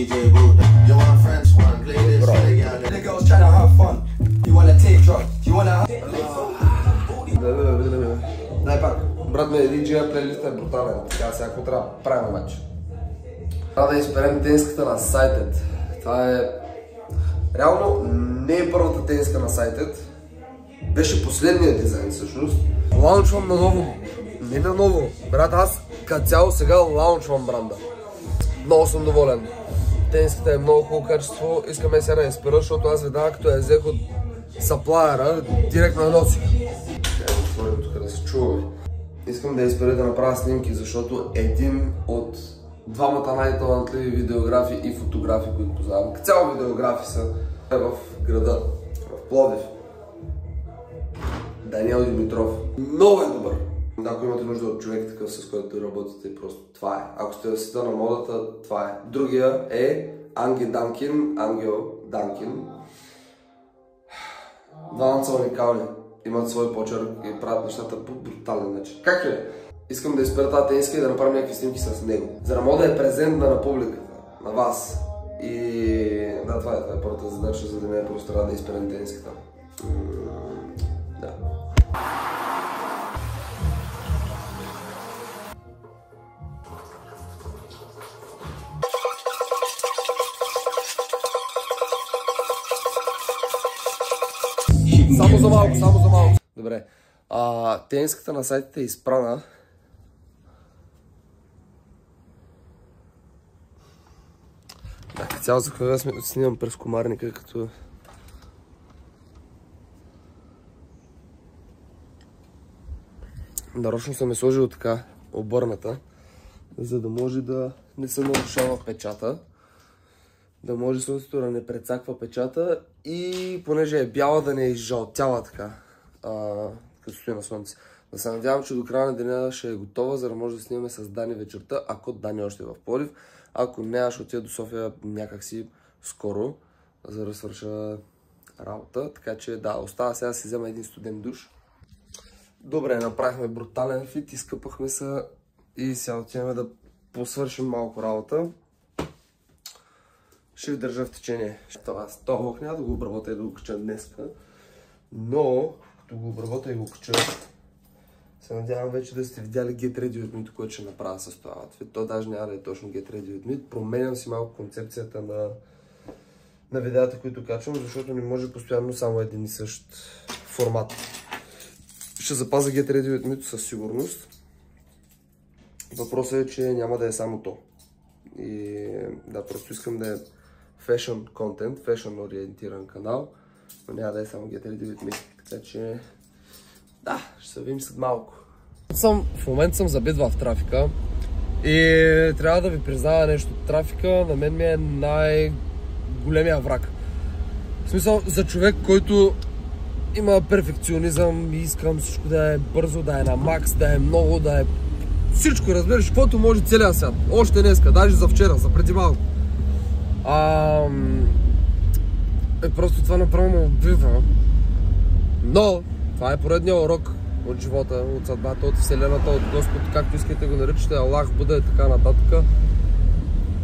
DJ Boot. You want French one? Play this for the girl. The girls trying to have fun. You wanna take drugs? You wanna have... Дай пак. Брат ми е диджея, плейлиста е брутален. Така сега какво трябва да правим обаче? Трябва да изберем тенската на Sighted. Това е... Реално не е първата тенска на Sighted. Беше последният дизайн всъщност. Лаунчвам на ново. Не на ново. Брат, аз като цяло сега лаунчвам бранда. Много съм доволен. Тенската е много хубаво качество. Искаме сега да я спера, защото аз веднага като я взех от саплайера, директно я носих. Ще го отворим тук да се чува. Искам да я спера да направя снимки, защото един от двамата най-талантливи видеографи и фотографи, които познавам, цяло видеографи са в града, в Пловдив. Даниел Димитров. Много е добър. Ако имате нужда от човек такъв, с който работите, просто това е. Ако сте в света на модата, това е. Другия е Ангел Данкин. Двамата са уникални. Имат свой почерк и правят нещата по брутален начин. Как е? Искам да изпера тази тенска и да направим някакви снимки с него. За да мога да е презентна на публиката, на вас. И да, това е първата задача, за да не е просто да изперем тенската. Да. Само за малко. Добре. Тенската на сайтите е изпрана. Цяло за кога снимам през комарника, като... Нарочно съм е сложил така обърната, за да може да не се нарушава печата. Да може слънцето да не прецаква печата и понеже е бяла да не изжълтява така, като стои на слънце. Да се надявам, че до края на деня ще е готова, за да може да снимаме с Дани вечерта, ако Дани още е в Пловдив. Ако не, ще отида до София някакси скоро, за да свърша работа. Така че да, остава сега да си взема един студен душ. Добре, направихме брутален фит, изкъпахме се и сега отиваме да посвършим малко работа. Ще ви държа в течение. Това лук няма да го обработя и да го кача днеска, но като го обработя и го кача, се надявам вече да сте видяли Get Ready with Me, което ще направя с това outfit. То даже няма да е точно Get Ready with Me. Променям си малко концепцията на видеята, които качвам, защото не може постоянно само един и същ формат. Ще запазя Get Ready with Me със сигурност. Въпросът е, че няма да е само то. И да, просто искам да е fashion content, fashion ориентиран канал, но няма да е само Get Ready with Me. Така че, да, ще се видим след малко. В момента съм забит в трафика и трябва да ви призная нещо. Трафика на мен ми е най-големия враг. В смисъл, за човек, който има перфекционизъм и искам всичко да е бързо, да е на макс, да е много, да е всичко, разбираш, каквото може целия свят. Още днеска, даже за вчера, за преди малко. Просто това направо ме убива. Но това е поредния урок от живота, от съдбата, от вселената, от Господ, както искате го наричате, Аллах, Буда и така нататък.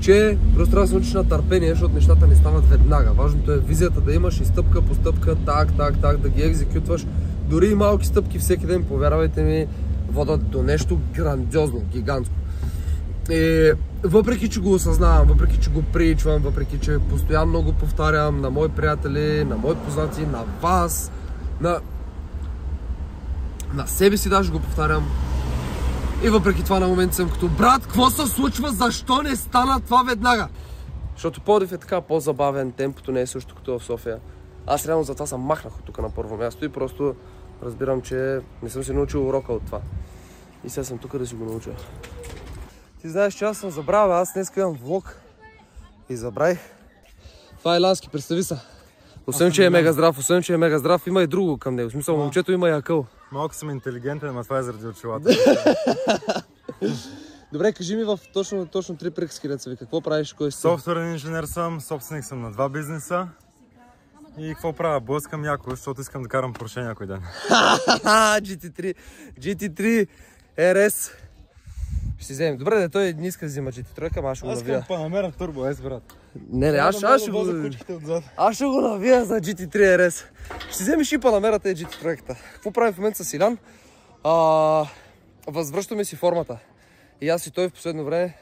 Че просто трябва да се научиш на търпение, защото нещата не стават веднага. Важното е визията да имаш и стъпка по стъпка, так, да ги екзекютваш. Дори и малки стъпки всеки ден, повярвайте ми, водят до нещо грандиозно, гигантско. И въпреки, че го осъзнавам, въпреки, че го приичвам, въпреки, че постоянно го повтарям на мои приятели, на мои познати, на вас, на себе си даже го повтарям. И въпреки това на момент съм като брат, какво се случва, защо не стана това веднага? Защото Пловдив е така по-забавен, темпото не е също като в София. Аз реално за това съм махнах от тук на първо място и просто разбирам, че не съм си научил урока от това. И сега съм тук да си го науча. Ти знаеш, че аз съм забравил, аз днес имам влог и забравих. Това е Лански, представи се. Освен, че е мега здрав, има и друго към него. В смисъл, момчето има и акъл. Малко съм интелигентен, но това е заради очилата. Добре, кажи ми в точно 3 приказки, деца ви, какво правиш, кой си? Софтуерен инженер съм, собственик съм на 2 бизнеса. И какво правя? Блъскам яко, защото искам да карам Порше някой ден. GT3 RS. Ще си вземем. Добре, той не иска да взима GT3, ама аз ще го навия. Аз искам Панамера Turbo S, брат. Не, аз ще го навия за GT3 RS. Ще вземи шипа на мерата и GT проекта. Какво правим в момента с Илян? Възвръщаме си формата. И аз и той в последно време,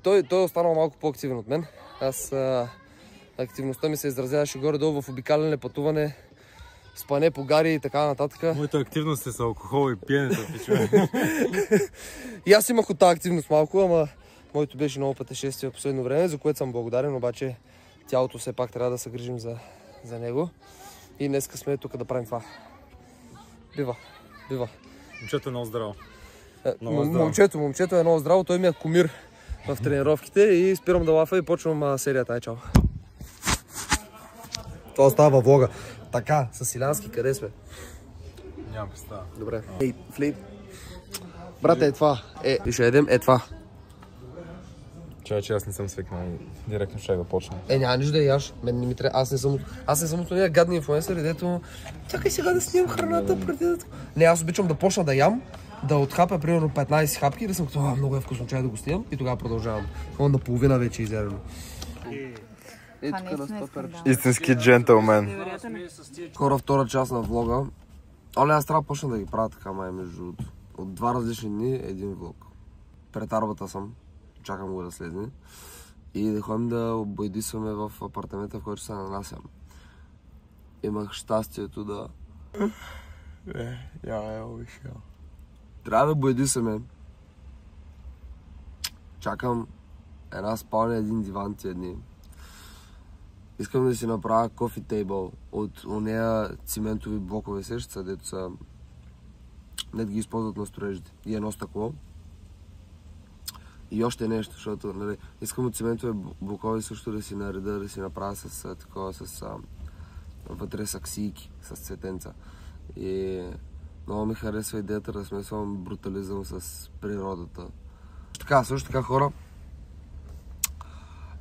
той е останал малко по-активен от мен. Активността ми се изразяваше горе-долу в обикаляне, пътуване, спане по гари и така нататък. Моята активност е с алкохол и пиенето, пичове. И аз имах от тази активност малко, ама моето беше много пътешествие в последно време, за което съм благодарен, обаче тялото все пак трябва да се грижим за него. И днеска сме тук да правим това. Бива. Момчето е много здраво. Момчето е много здраво, той ми е кумир в тренировките и спирам да лафа и почвам серията. Чао. Това остава във влога. Така, с Илянски, къде сме? Нямам представа. Добре. Ей, флейт. Брате, е това. И ще едем това. Че аз не съм свикнал. Директно ще да почна. Няма нищо да яш. Мен не ми трябва. Аз не съм от нея гадни инфлуенсъри, дето чакай сега да снимам храната преди да... Не, аз обичам да почна да ям, да отхапя примерно 15 хапки и да съм като много е вкусно, чай да го снимам и тогава продължавам. На половина вече изядено. Истински джентълмен. Хора, втора част на влога. Оле, аз трябва да почна да ги правя така, май, между другото. От 2 различни дни, един влог. Пред арбата съм. Чакам го да слезне. И да ходим да бойдисваме в апартамента, в който се нанасям. Имах щастието да... Трябва да бойдисваме. Чакам една спалня, един диван тия дни. Искам да си направя кофи тейбъл от онея циментови блокове, сеща, дето са... Не ги използват на строежите. И едно стъкло. И още нещо, защото нали, искам от циментове блокове също да си нареда, да си направя с такова, вътре с аксийки, с цветенца. И много ми харесва идеята да смесвам брутализъм с природата. Също така хора,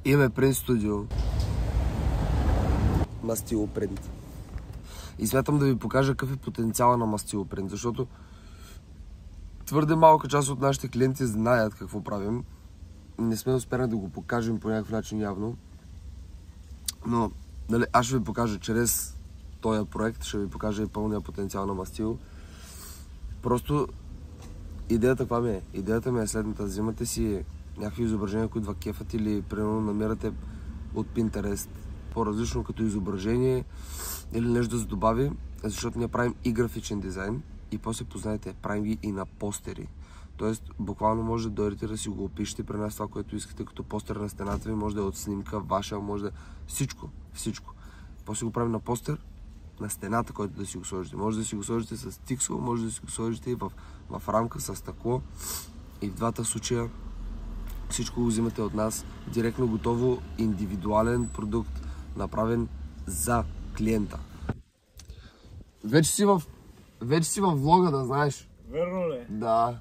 имаме принт студио. Мастилопринт. И смятам да ви покажа какъв е потенциала на мастилопринт, защото твърде малка част от нашите клиенти знаят какво правим. Не сме успели да го покажем по някакъв начин явно. Но нали, аз ще ви покажа чрез този проект, ще ви покажа и пълния потенциал на мастил. Просто идеята каква ми е? Идеята ми е следната. Взимате си някакви изображения, които ви кефат или примерно намирате от Pinterest по-различно като изображение или нещо да се добави, защото ние правим и графичен дизайн и после познайте, правим ги и на постери. Тоест, буквално може да дойдете да си го опишете при нас това, което искате като постер на стената ви, може да е от снимка ваша, може да е всичко. После го правим на постер на стената, който да си го сложите. Може да си го сложите с тиксо, може да си го сложите и в рамка с стъкло. И в двата случая всичко го взимате от нас. Директно готово, индивидуален продукт, направен за клиента. Вече си във влога, да знаеш. Верно ли? Да.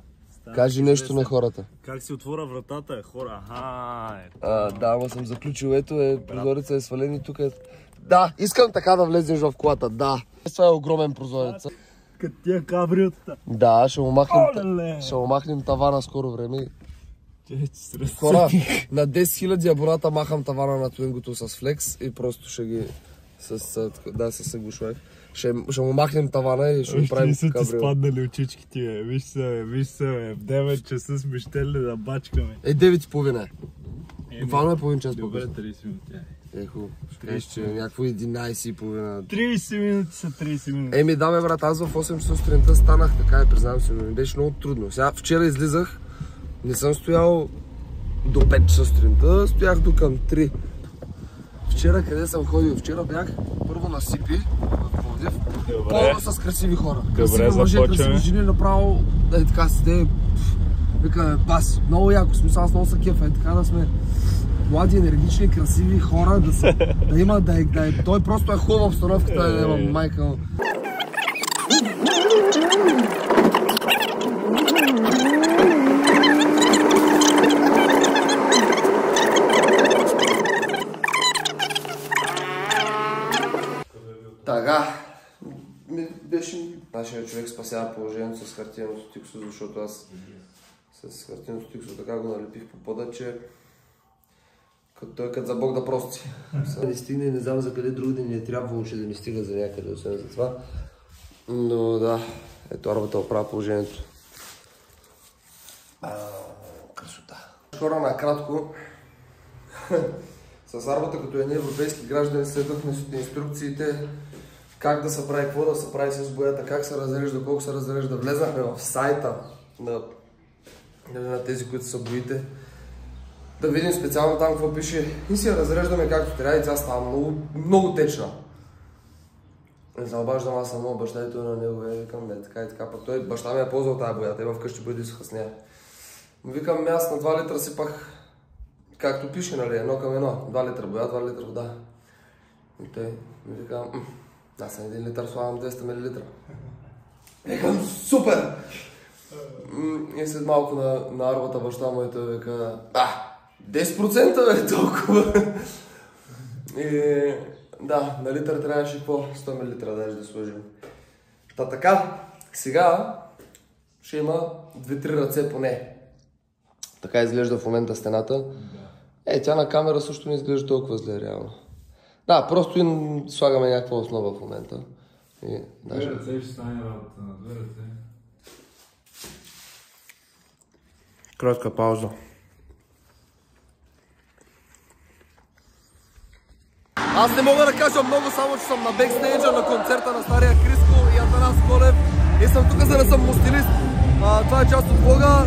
Кажи нещо на хората. Как си отворя вратата, хора? Да, ама съм заключил. Ето прозореца е свален и тук е... Да, искам така да влезеш в колата, да. Това е огромен прозорец. Като тия кабриотата. Да, ще му махнем тавана скоро време. Хора, на 10 000 абоната махам тавана на Твингото с флекс и просто ще ги... с заглушвах. Ще му махнем тавана и ще го правим кабрио. Още не са ти спаднали очичките, бе. Виж се, в 9 часа сме щели да бачкаме. 9:30. Буквално е половин час по-късно. Добре, 30 минути. Ехо, ще някакво 11:30. 30 минути са 30 минути. Да, брат, аз в 8 часа сутринта станах така и признавам се, ми беше много трудно. Сега вчера излизах, не съм стоял до 5 часа сутринта, стоях до към 3. Вчера къде съм ходил? Вчера бях първо на Сипи в Пловдив, пълно с красиви хора. Красиви мъже, красиви жени, направо да така сте. Вика, баси, много яко, смисъл, аз много са кефа, така да сме млади, енергични, красиви хора, да има, той просто е хубава обстановката, да има майка. Така, беше... Нашия човек спасява положението с хартияното тиксо, защото аз с хартияното тиксо така го налепих по пода, че Като за Бог да прости. Не стигне, не знам за къде друг ден не е трябваше да ни стига за някъде, освен за това. Но да, ето арбата оправя положението. Красота. Хора, накратко, с арбата, като е европейски граждани, следвахме инструкциите как да се прави, какво да се прави с боята, как се разрежда, колко се разрежда. Влезнахме в сайта на тези, които са боите. Да видим специално там какво пише и си я разреждаме както трябва и тя става много, много течна. Не се обаждам аз само баща и на него, викам, не, така и така, пък той баща ми е ползвал тази боя, те вкъщи бои да с нея. Викам, аз на 2 литра сипах, както пише, нали, 1:1, 2 литра боя, 2 литра вода. И той ми викам, аз на 1 литър слагам 200 мл. Викам, супер! И след малко на арбата баща му и той вика, 10% бе, толкова! И да, на литър трябваше какво? 100 мл даже да сложим. Та така, сега ще има 2-3 ръце поне. Така изглежда в момента стената. Тя на камера също не изглежда толкова зле, реално. Да, просто слагаме някаква основа в момента. Две ръце ще стане работа на 2 ръце. Кратка пауза. Аз не мога да кажа много, само че съм на бекстейджа на концерта на Стария Криско и Атанас Колев. И съм тук, за да съм мостилист. Това е част от влога.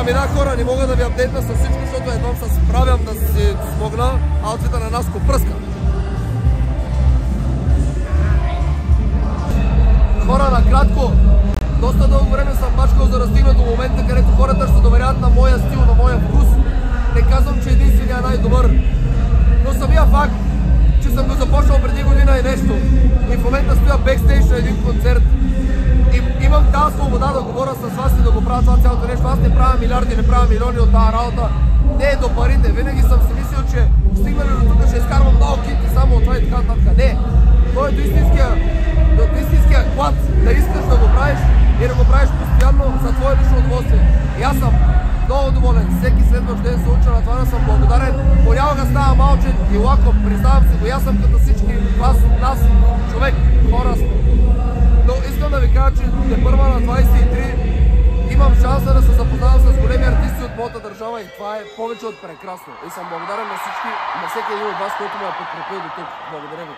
И да, хора, не мога да ви апдейтна с всичко, защото едва се справям да си смогна. Аутфита на Наско пръска. Хора, накратко, доста дълго време съм бачкал, за да стигна до момента, където хората ще се доверяват на моя стил, на моя вкус. Не казвам, че единствения е най-добър. Но самия факт, че съм го започнал преди година и нещо. И в момента стоя бекстейдж на един концерт. И имам тази свобода да говоря с вас и да го правя това цялото нещо. Аз не правя милиарди, не правя милиони от тази работа. Не е до парите. Винаги съм си мислил, че стигнали до тук ще изкарвам много кити само от това и така нататък. Не. Това е до истинския клад да искаш да го правиш и да го правиш постоянно за твое лично удоволствие. И аз съм много доволен. Всеки следващ ден се уча на това, да съм благодарен. Понякога става малчен и лаком. Признавам си го. И аз съм като всички вас от нас, човек, хора. Но искам да ви кажа, че тепърва на 23 имам шанса да се запознавам с големи артисти от моята държава и това е повече от прекрасно. И съм благодарен на всички, на всеки един от вас, който ме е подкрепил до тук. Благодаря ви.